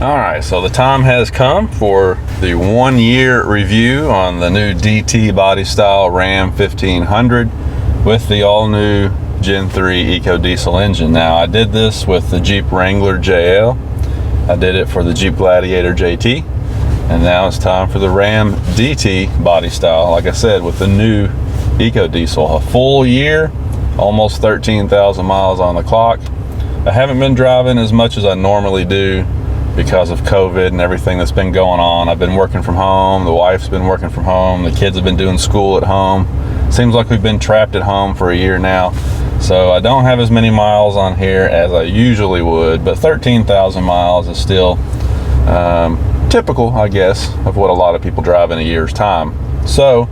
All right, so the time has come for the 1 year review on the new DT body style Ram 1500 with the all new Gen 3 EcoDiesel engine. Now, I did this with the Jeep Wrangler JL. I did it for the Jeep Gladiator JT. And now it's time for the Ram DT body style, like I said, with the new EcoDiesel. A full year, almost 13,000 miles on the clock. I haven't been driving as much as I normally do because of COVID and everything that's been going on. I've been working from home, the wife's been working from home, the kids have been doing school at home. Seems like we've been trapped at home for a year now. So I don't have as many miles on here as I usually would, but 13,000 miles is still typical, I guess, of what a lot of people drive in a year's time. So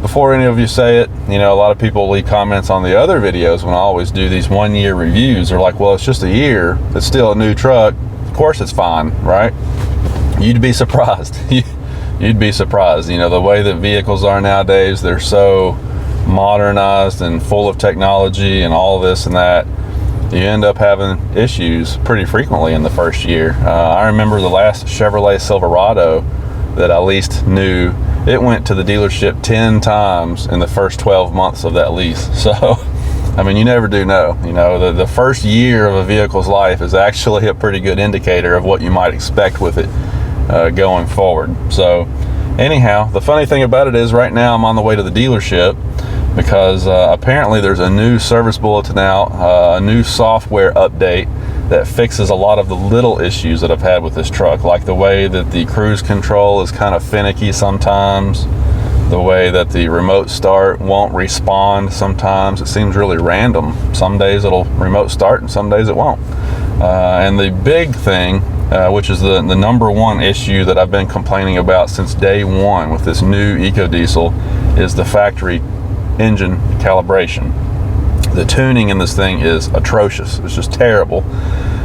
before any of you say it, you know, a lot of people leave comments on the other videos when I always do these 1 year reviews. They're like, well, it's just a year, it's still a new truck. Of course it's fine, right? You'd be surprised. You'd be surprised. You know, the way that vehicles are nowadays, they're so modernized and full of technology and all this and that. You end up having issues pretty frequently in the first year. I remember the last Chevrolet Silverado that I leased new, it went to the dealership 10 times in the first 12 months of that lease. So I mean, you never do know. You know, the first year of a vehicle's life is actually a pretty good indicator of what you might expect with it going forward. So anyhow, the funny thing about it is right now I'm on the way to the dealership because apparently there's a new service bulletin out, a new software update that fixes a lot of the little issues that I've had with this truck, like the way that the cruise control is kind of finicky sometimes, the way that the remote start won't respond sometimes. It seems really random. Some days it'll remote start and some days it won't. And the big thing, which is the number one issue that I've been complaining about since day one with this new EcoDiesel, is the factory engine calibration. The tuning in this thing is atrocious. It's just terrible.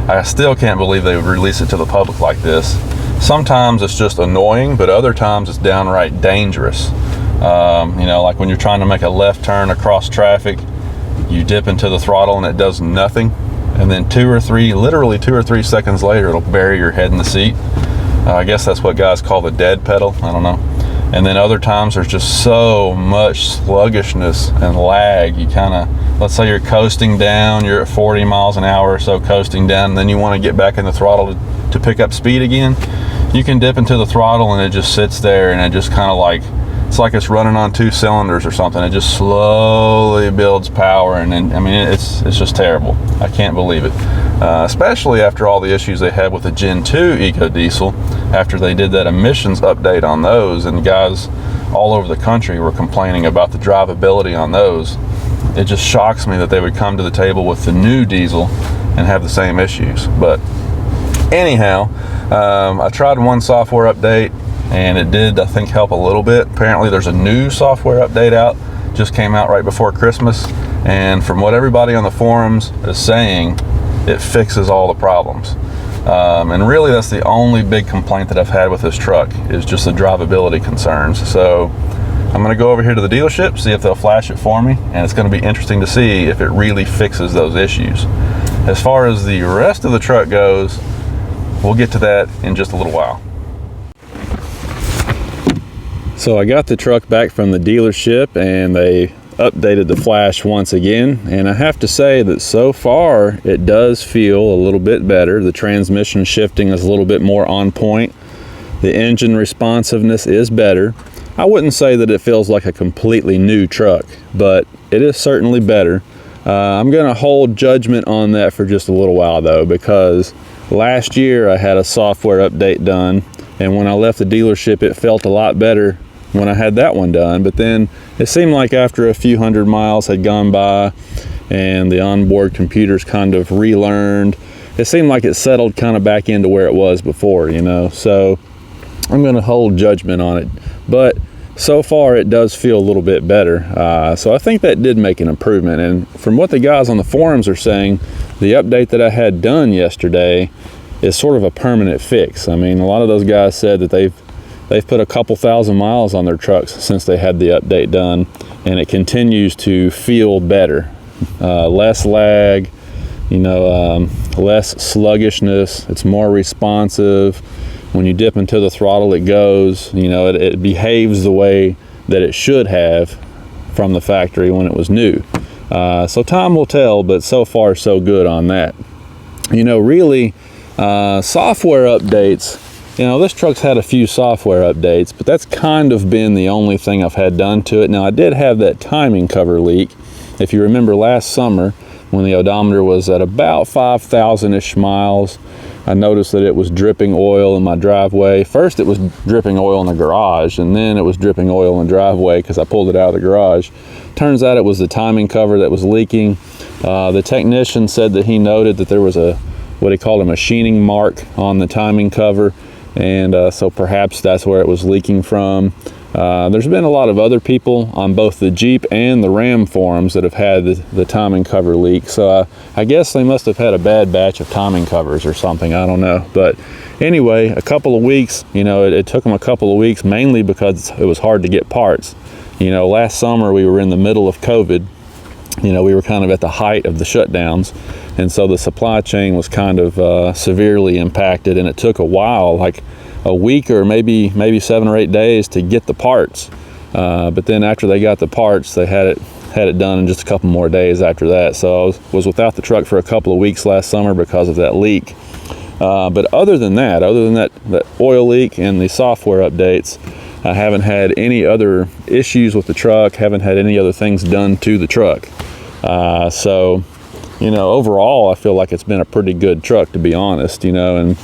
I still can't believe they would release it to the public like this. Sometimes it's just annoying, but other times it's downright dangerous. You know, like when you're trying to make a left turn across traffic, you dip into the throttle and it does nothing. And then literally two or three seconds later, it'll bury your head in the seat. I guess that's what guys call the dead pedal. I don't know. And then other times there's just so much sluggishness and lag. You kind of, let's say you're coasting down, you're at 40 miles an hour or so coasting down, and then you want to get back in the throttle to pick up speed again. You can dip into the throttle and it just sits there and it just kind of like, it's like it's running on 2 cylinders or something. It just slowly builds power, and then, I mean, it's just terrible. I can't believe it. Especially after all the issues they had with the Gen 2 EcoDiesel, after they did that emissions update on those, and guys all over the country were complaining about the drivability on those. It just shocks me that they would come to the table with the new diesel and have the same issues. But anyhow, I tried one software update and it did, I think, help a little bit. Apparently there's a new software update out, just came out right before Christmas, and from what everybody on the forums is saying, it fixes all the problems. And really that's the only big complaint that I've had with this truck, is just the drivability concerns. So I'm gonna go over here to the dealership, see if they'll flash it for me, and it's gonna be interesting to see if it really fixes those issues. As far as the rest of the truck goes, we'll get to that in just a little while. So I got the truck back from the dealership and they updated the flash once again, and I have to say that so far it does feel a little bit better. The transmission shifting is a little bit more on point. The engine responsiveness is better. I wouldn't say that it feels like a completely new truck, but it is certainly better. I'm going to hold judgment on that for just a little while though, because last year I had a software update done, and when I left the dealership it felt a lot better when I had that one done. But then it seemed like after a few hundred miles had gone by and the onboard computers kind of relearned, it seemed like it settled kind of back into where it was before, you know. So I'm going to hold judgment on it, but so far it does feel a little bit better. So I think that did make an improvement, and from what the guys on the forums are saying, the update that I had done yesterday is sort of a permanent fix. I mean, a lot of those guys said that they've put a couple thousand miles on their trucks since they had the update done, and it continues to feel better. Less lag, less sluggishness. It's more responsive. When you dip into the throttle, it goes, it behaves the way that it should have from the factory when it was new. So time will tell, but so far so good on that. Really, software updates, this truck's had a few software updates, but that's kind of been the only thing I've had done to it. Now, I did have that timing cover leak. If you remember last summer, when the odometer was at about 5,000-ish miles, I noticed that it was dripping oil in my driveway. First it was dripping oil in the garage, and then it was dripping oil in the driveway because I pulled it out of the garage. Turns out it was the timing cover that was leaking. The technician said that he noted that there was what he called a machining mark on the timing cover, and so perhaps that's where it was leaking from. There's been a lot of other people on both the Jeep and the Ram forums that have had the timing cover leak. So I guess they must have had a bad batch of timing covers or something. I don't know. But anyway, a couple of weeks, it took them a couple of weeks, mainly because it was hard to get parts. Last summer we were in the middle of COVID. We were kind of at the height of the shutdowns. And so the supply chain was kind of severely impacted, and it took a while, like a week or maybe 7 or 8 days to get the parts. But then after they got the parts, they had it done in just a couple more days after that. So I was without the truck for a couple of weeks last summer because of that leak. But other than that oil leak and the software updates, I haven't had any other issues with the truck, haven't had any other things done to the truck. So overall, I feel like it's been a pretty good truck, to be honest, and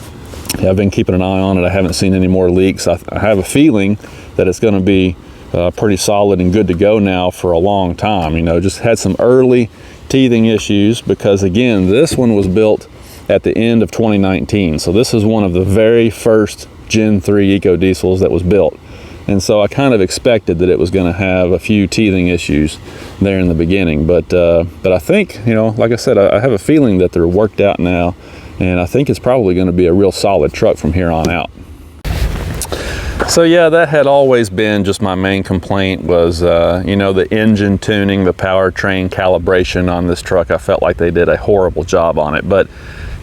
I've been keeping an eye on it. I haven't seen any more leaks. I have a feeling that it's going to be pretty solid and good to go now for a long time. Just had some early teething issues because, again, this one was built at the end of 2019. So this is one of the very first Gen 3 EcoDiesels that was built. And so I kind of expected that it was going to have a few teething issues there in the beginning. But I think, like I said, I have a feeling that they're worked out now. And I think it's probably going to be a real solid truck from here on out. So yeah, that had always been just my main complaint was, the engine tuning, the powertrain calibration on this truck. I felt like they did a horrible job on it. But,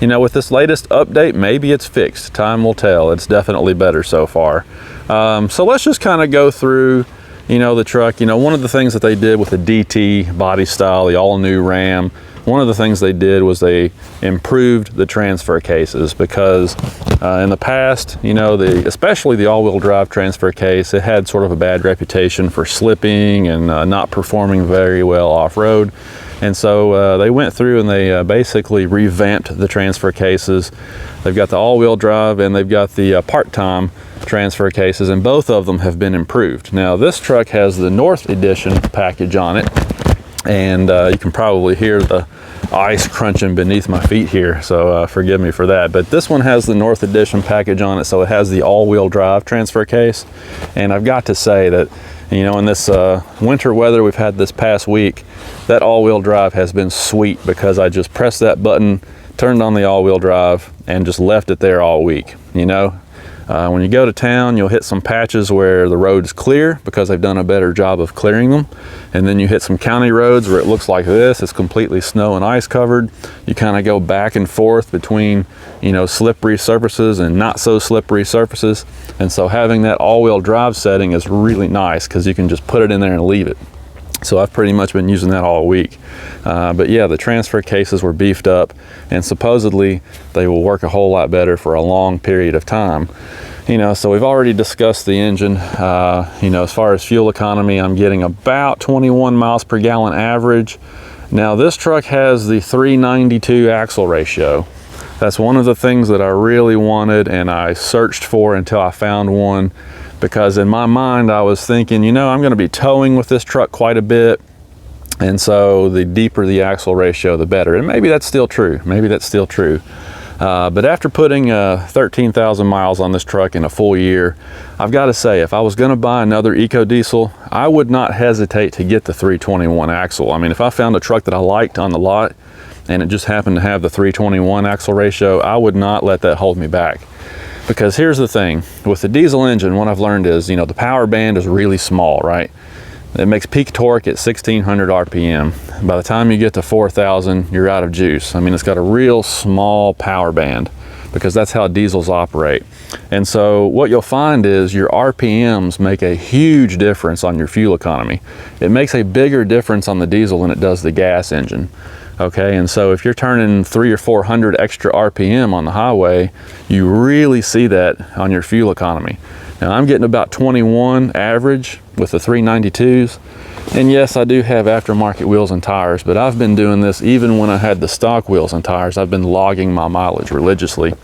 with this latest update, maybe it's fixed. Time will tell. It's definitely better so far. So let's just kind of go through, the truck. One of the things that they did with the DT body style, the all-new Ram, one of the things they did was they improved the transfer cases because in the past, especially the all-wheel drive transfer case, it had sort of a bad reputation for slipping and not performing very well off-road. And so they went through and they basically revamped the transfer cases. They've got the all-wheel drive and they've got the part-time transfer cases, and both of them have been improved. Now this truck has the North Edition package on it, and you can probably hear the ice crunching beneath my feet here, so forgive me for that. But this one has the North Edition package on it, so it has the all-wheel drive transfer case. And I've got to say that, in this winter weather we've had this past week, that all-wheel drive has been sweet because I just pressed that button, turned on the all-wheel drive, and just left it there all week. When you go to town, you'll hit some patches where the road's clear because they've done a better job of clearing them. And then you hit some county roads where it looks like this. It's completely snow and ice covered. You kind of go back and forth between, slippery surfaces and not so slippery surfaces. And so having that all-wheel drive setting is really nice because you can just put it in there and leave it. So I've pretty much been using that all week. But yeah, the transfer cases were beefed up, and supposedly they will work a whole lot better for a long period of time. So we've already discussed the engine. As far as fuel economy, I'm getting about 21 miles per gallon average. Now this truck has the 392 axle ratio. That's one of the things that I really wanted, and I searched for until I found one. Because in my mind, I was thinking, I'm going to be towing with this truck quite a bit. And so the deeper the axle ratio, the better. And maybe that's still true. But after putting 13,000 miles on this truck in a full year, I've got to say, if I was going to buy another EcoDiesel, I would not hesitate to get the 321 axle. I mean, if I found a truck that I liked on the lot and it just happened to have the 321 axle ratio, I would not let that hold me back. Because here's the thing, with the diesel engine, what I've learned is, the power band is really small, right? It makes peak torque at 1600 RPM. By the time you get to 4000, you're out of juice. I mean, it's got a real small power band because that's how diesels operate. And so what you'll find is your RPMs make a huge difference on your fuel economy. It makes a bigger difference on the diesel than it does the gas engine. Okay, and so if you're turning 300 or 400 extra RPM on the highway, you really see that on your fuel economy. Now I'm getting about 21 average with the 392s. And yes, I do have aftermarket wheels and tires, but I've been doing this even when I had the stock wheels and tires. I've been logging my mileage religiously.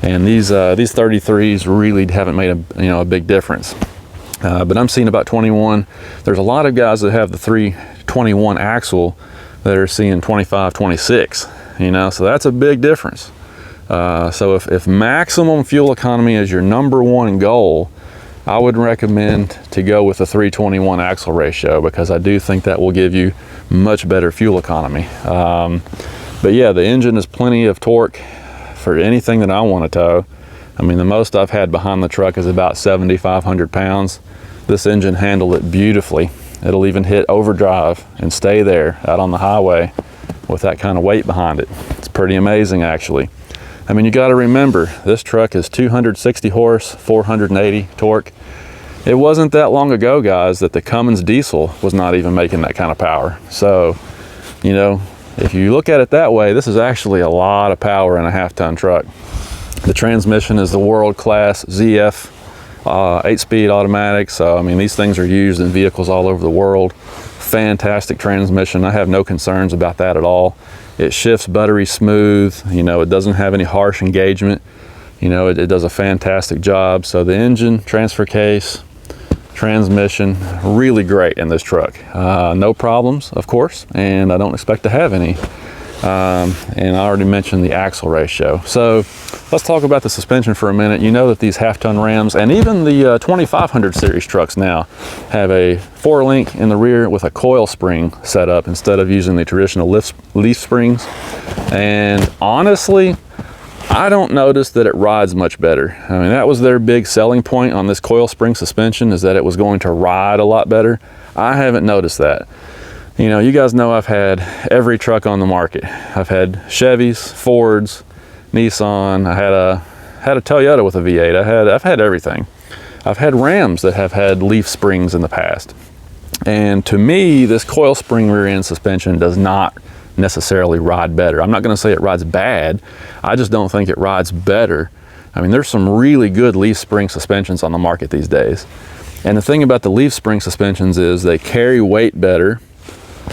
And these 33s really haven't made a big difference. But I'm seeing about 21. There's a lot of guys that have the 321 axle that are seeing 25, 26, so that's a big difference. So if maximum fuel economy is your #1 goal, I would recommend to go with a 321 axle ratio because I do think that will give you much better fuel economy. But yeah, the engine is plenty of torque for anything that I want to tow. I mean, the most I've had behind the truck is about 7,500 pounds. This engine handled it beautifully. It'll even hit overdrive and stay there out on the highway with that kind of weight behind it. It's pretty amazing, actually. I mean, you got to remember, this truck is 260 horse, 480 torque. It wasn't that long ago, guys, that the Cummins diesel was not even making that kind of power. So, if you look at it that way, this is actually a lot of power in a half-ton truck. The transmission is the world-class ZF 8-speed automatic. So, I mean, these things are used in vehicles all over the world. Fantastic transmission. I have no concerns about that at all. It shifts buttery smooth. It doesn't have any harsh engagement. It does a fantastic job. So the engine, transfer case, transmission, really great in this truck. No problems, of course, and I don't expect to have any. And I already mentioned the axle ratio. So let's talk about the suspension for a minute. You know that these half-ton Rams and even the 2500 series trucks now have a 4-link in the rear with a coil spring set up instead of using the traditional leaf springs. And honestly, I don't notice that it rides much better. I mean, that was their big selling point on this coil spring suspension, is that it was going to ride a lot better. I haven't noticed that. You guys know I've had every truck on the market. I've had Chevys, Fords, Nissan. I had a Toyota with a V8. I've had everything. I've had Rams that have had leaf springs in the past. And to me, this coil spring rear end suspension does not necessarily ride better. I'm not going to say it rides bad. I just don't think it rides better. I mean, there's some really good leaf spring suspensions on the market these days. And the thing about the leaf spring suspensions is they carry weight better.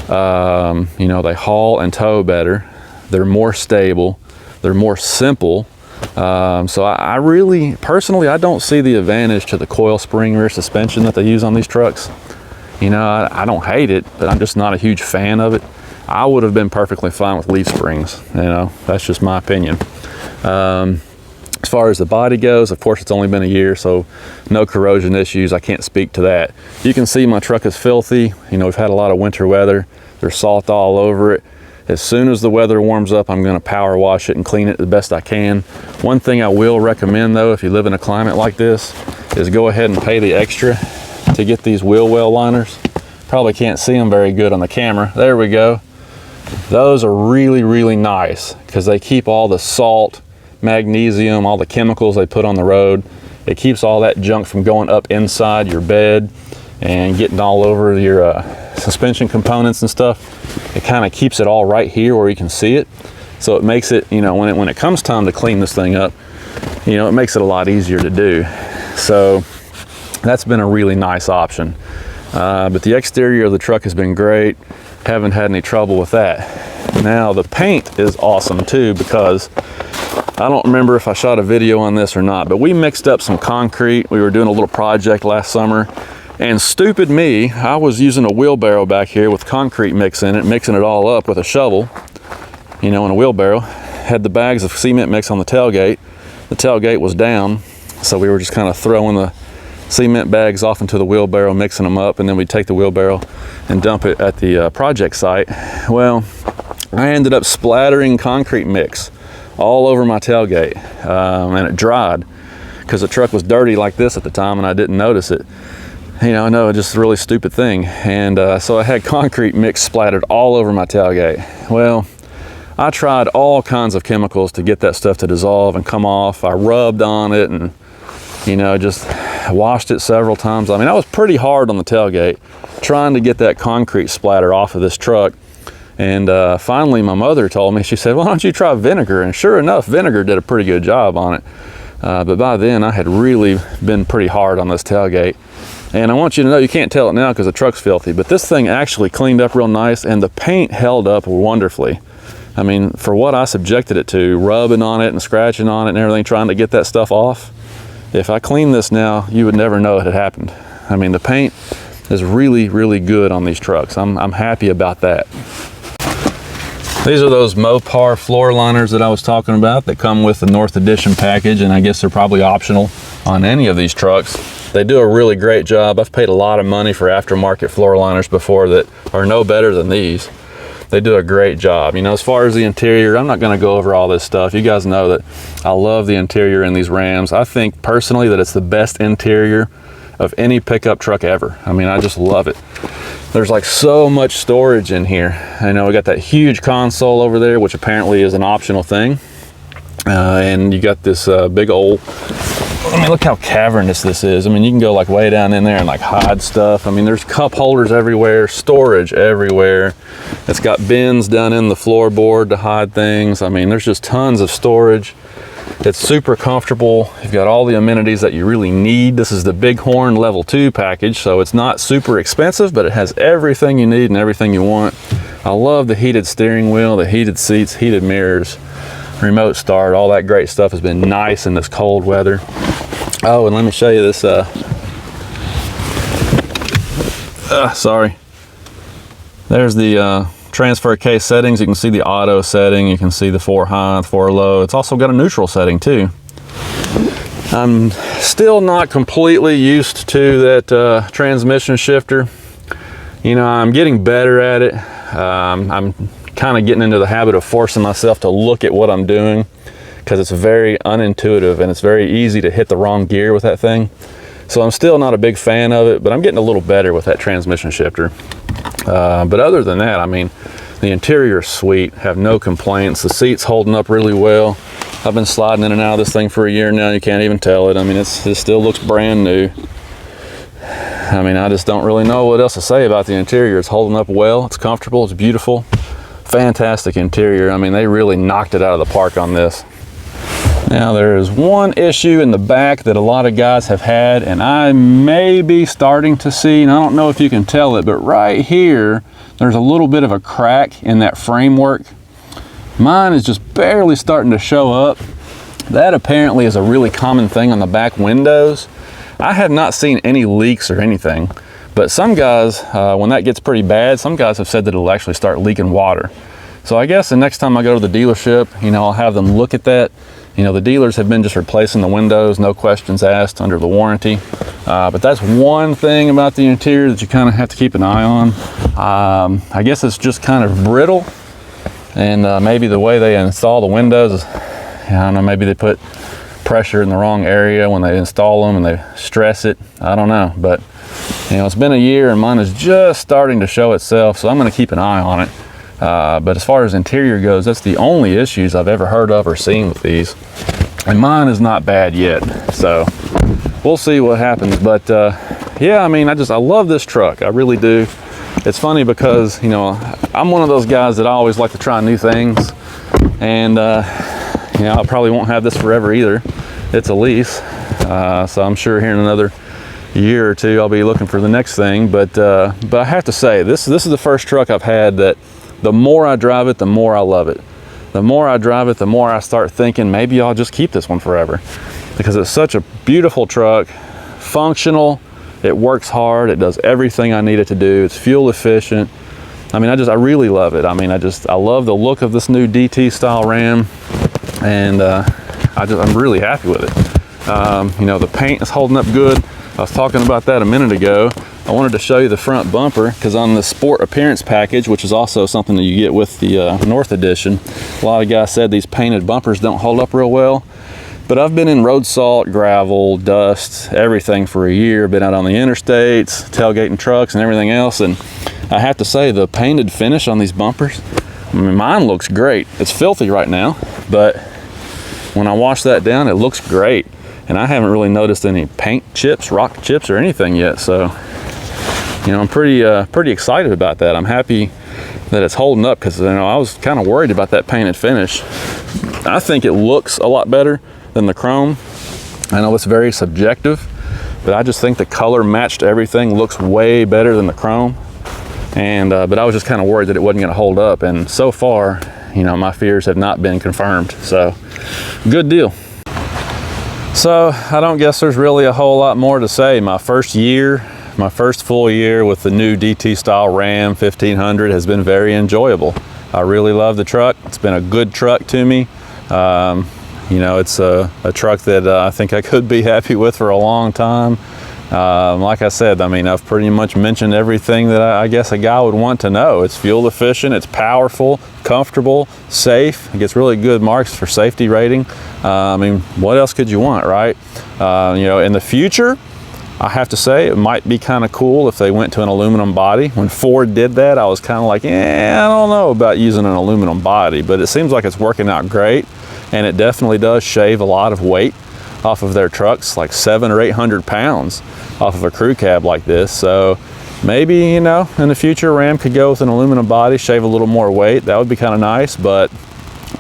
They haul and tow better. They're more stable. They're more simple. So I really, personally, I don't see the advantage to the coil spring rear suspension that they use on these trucks. I don't hate it, but I'm just not a huge fan of it. I would have been perfectly fine with leaf springs. That's just my opinion. As far as the body goes, of course, it's only been a year, so no corrosion issues. I can't speak to that. You can see my truck is filthy. We've had a lot of winter weather. There's salt all over it. As soon as the weather warms up, I'm going to power wash it and clean it the best I can. One thing I will recommend, though, if you live in a climate like this, is go ahead and pay the extra to get these wheel well liners. Probably can't see them very good on the camera. There we go. Those are really, really nice because they keep all the salt, magnesium, all the chemicals they put on the road. It keeps all that junk from going up inside your bed and getting all over your suspension components and stuff. It kind of keeps it all right here where you can see it. So it makes it, when it comes time to clean this thing up, it makes it a lot easier to do. So that's been a really nice option. But the exterior of the truck has been great. Haven't had any trouble with that. Now the paint is awesome too, because I don't remember if I shot a video on this or not, but we mixed up some concrete. We were doing a little project last summer, and stupid me, I was using a wheelbarrow back here with concrete mix in it, mixing it all up with a shovel, in a wheelbarrow. Had the bags of cement mix on the tailgate. The tailgate was down, so we were just kind of throwing the cement bags off into the wheelbarrow, mixing them up, and then we'd take the wheelbarrow and dump it at the project site. Well, I ended up splattering concrete mix all over my tailgate, and it dried because the truck was dirty like this at the time and I didn't notice it. You know, I know, just a really stupid thing. And so I had concrete mix splattered all over my tailgate. Well, I tried all kinds of chemicals to get that stuff to dissolve and come off. I rubbed on it and, you know, just washed it several times. I mean, I was pretty hard on the tailgate trying to get that concrete splatter off of this truck. And finally my mother told me, she said, why don't you try vinegar? And sure enough, vinegar did a pretty good job on it. But by then I had really been pretty hard on this tailgate. And I want you to know, you can't tell it now because the truck's filthy, but this thing actually cleaned up real nice and the paint held up wonderfully. I mean, for what I subjected it to, rubbing on it and scratching on it and everything, trying to get that stuff off, if I clean this now, you would never know it had happened. I mean, the paint is really, really good on these trucks. I'm happy about that. These are those Mopar floor liners that I was talking about that come with the North Edition package, and I guess they're probably optional on any of these trucks. They do a really great job. I've paid a lot of money for aftermarket floor liners before that are no better than these. They do a great job. You know, as far as the interior, I'm not going to go over all this stuff. You guys know that I love the interior in these Rams. I think personally that it's the best interior of any pickup truck ever. I mean, I just love it. There's like so much storage in here. I know we got that huge console over there, which apparently is an optional thing. And you got this big old, I mean, look how cavernous this is. I mean, you can go like way down in there and like hide stuff. I mean, there's cup holders everywhere, storage everywhere. It's got bins down in the floorboard to hide things. I mean, there's just tons of storage. It's super comfortable. You've got all the amenities that you really need. This is the Bighorn Level 2 package, so it's not super expensive, but it has everything you need and everything you want. I love the heated steering wheel, the heated seats, heated mirrors, remote start, all that great stuff has been nice in this cold weather. Oh, and let me show you this, sorry. There's the transfer case settings. You can see the auto setting, you can see the 4 high, 4 low. It's also got a neutral setting too. I'm still not completely used to that transmission shifter. You know, I'm getting better at it. I'm kind of getting into the habit of forcing myself to look at what I'm doing because it's very unintuitive and it's very easy to hit the wrong gear with that thing. So I'm still not a big fan of it, but I'm getting a little better with that transmission shifter. But other than that, I mean, the interior is sweet, have no complaints. The seat's holding up really well. I've been sliding in and out of this thing for a year now. You can't even tell it. I mean, it still looks brand new. I mean, I just don't really know what else to say about the interior. It's holding up well, it's comfortable, it's beautiful. Fantastic interior. I mean, they really knocked it out of the park on this. Now, there is one issue in the back that a lot of guys have had, and I may be starting to see, and I don't know if you can tell it, but right here, there's a little bit of a crack in that framework. Mine is just barely starting to show up. That apparently is a really common thing on the back windows. I have not seen any leaks or anything, but some guys, when that gets pretty bad, some guys have said that it'll actually start leaking water. So I guess the next time I go to the dealership, you know, I'll have them look at that. You know, the dealers have been just replacing the windows, no questions asked, under the warranty. But that's one thing about the interior that you kind of have to keep an eye on. I guess it's just kind of brittle, and maybe the way they install the windows is, I don't know, maybe they put pressure in the wrong area when they install them and they stress it. I don't know, but you know, it's been a year and mine is just starting to show itself, so I'm going to keep an eye on it. But as far as interior goes, that's the only issues I've ever heard of or seen with these, and mine is not bad yet, so we'll see what happens. But yeah, I mean, I love this truck, I really do. It's funny because, you know, I'm one of those guys that I always like to try new things, and you know, I probably won't have this forever either. It's a lease, so I'm sure here in another year or two I'll be looking for the next thing. But I have to say, this is the first truck I've had that the more I drive it, the more I love it. The more I drive it, the more I start thinking maybe I'll just keep this one forever, because it's such a beautiful truck, functional, it works hard, it does everything I need it to do, it's fuel efficient. I mean, I really love it. I mean, I love the look of this new DT style Ram, and I'm really happy with it. You know, the paint is holding up good. I was talking about that a minute ago. I wanted to show you the front bumper, because on the Sport Appearance package, which is also something that you get with the North Edition, a lot of guys said these painted bumpers don't hold up real well. But I've been in road salt, gravel, dust, everything for a year. Been out on the interstates, tailgating trucks and everything else. And I have to say, the painted finish on these bumpers, I mean, mine looks great. It's filthy right now, but when I wash that down, it looks great. And I haven't really noticed any paint chips, rock chips, or anything yet. So, you know, I'm pretty excited about that. I'm happy that it's holding up, because, you know, I was kind of worried about that painted finish. I think it looks a lot better than the chrome. I know it's very subjective, but I just think the color matched everything, looks way better than the chrome. And but I was just kind of worried that it wasn't going to hold up, and so far, you know, my fears have not been confirmed. So good deal. So I don't guess there's really a whole lot more to say. My first full year with the new DT style Ram 1500 has been very enjoyable. I really love the truck. It's been a good truck to me. You know, it's a truck that I think I could be happy with for a long time. Like I said, I mean, I've pretty much mentioned everything that I guess a guy would want to know. It's fuel efficient, it's powerful, comfortable, safe. It gets really good marks for safety rating. I mean, what else could you want, right? You know, in the future, I have to say, it might be kind of cool if they went to an aluminum body. When Ford did that, I was kind of like, I don't know about using an aluminum body, but it seems like it's working out great. And it definitely does shave a lot of weight off of their trucks, like 700 or 800 pounds off of a crew cab like this. So maybe, you know, in the future, Ram could go with an aluminum body, shave a little more weight. That would be kind of nice. But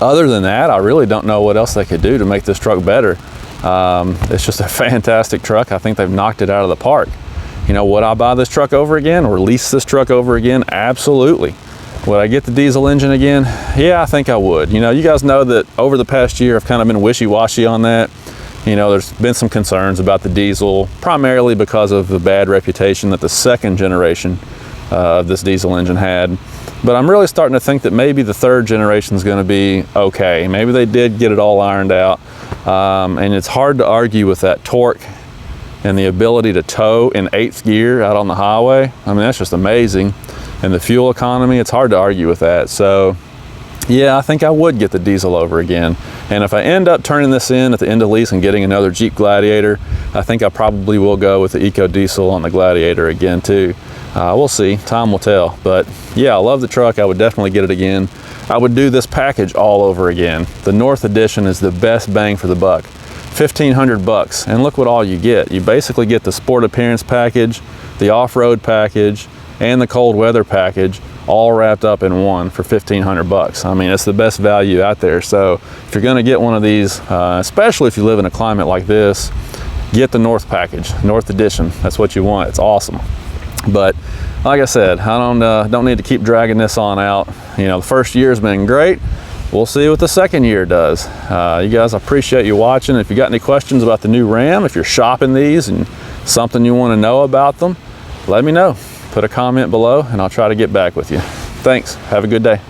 other than that, I really don't know what else they could do to make this truck better. It's just a fantastic truck. I think they've knocked it out of the park. You know, would I buy this truck over again or lease this truck over again? Absolutely. Would I get the diesel engine again? Yeah, I think I would. You know, you guys know that over the past year, I've kind of been wishy-washy on that. You know, there's been some concerns about the diesel, primarily because of the bad reputation that the second generation of this diesel engine had. But I'm really starting to think that maybe the third generation is going to be okay. Maybe they did get it all ironed out. And it's hard to argue with that torque and the ability to tow in 8th gear out on the highway. I mean, that's just amazing. And the fuel economy, it's hard to argue with that. So yeah, I think I would get the diesel over again. And if I end up turning this in at the end of lease and getting another Jeep Gladiator, I think I probably will go with the EcoDiesel on the Gladiator again too. We'll see, time will tell. But yeah, I love the truck. I would definitely get it again. I would do this package all over again. The North Edition is the best bang for the buck. 1,500 bucks, and look what all you get. You basically get the Sport Appearance package, the off-road package, and the cold weather package, all wrapped up in one for 1,500 bucks. I mean, it's the best value out there. So if you're gonna get one of these, especially if you live in a climate like this, get the North package, North Edition. That's what you want. It's awesome. But like I said, I don't need to keep dragging this on out. You know, the first year's been great. We'll see what the second year does. You guys, I appreciate you watching. If you got any questions about the new Ram, if you're shopping these and something you want to know about them, let me know. Put a comment below and I'll try to get back with you. Thanks. Have a good day.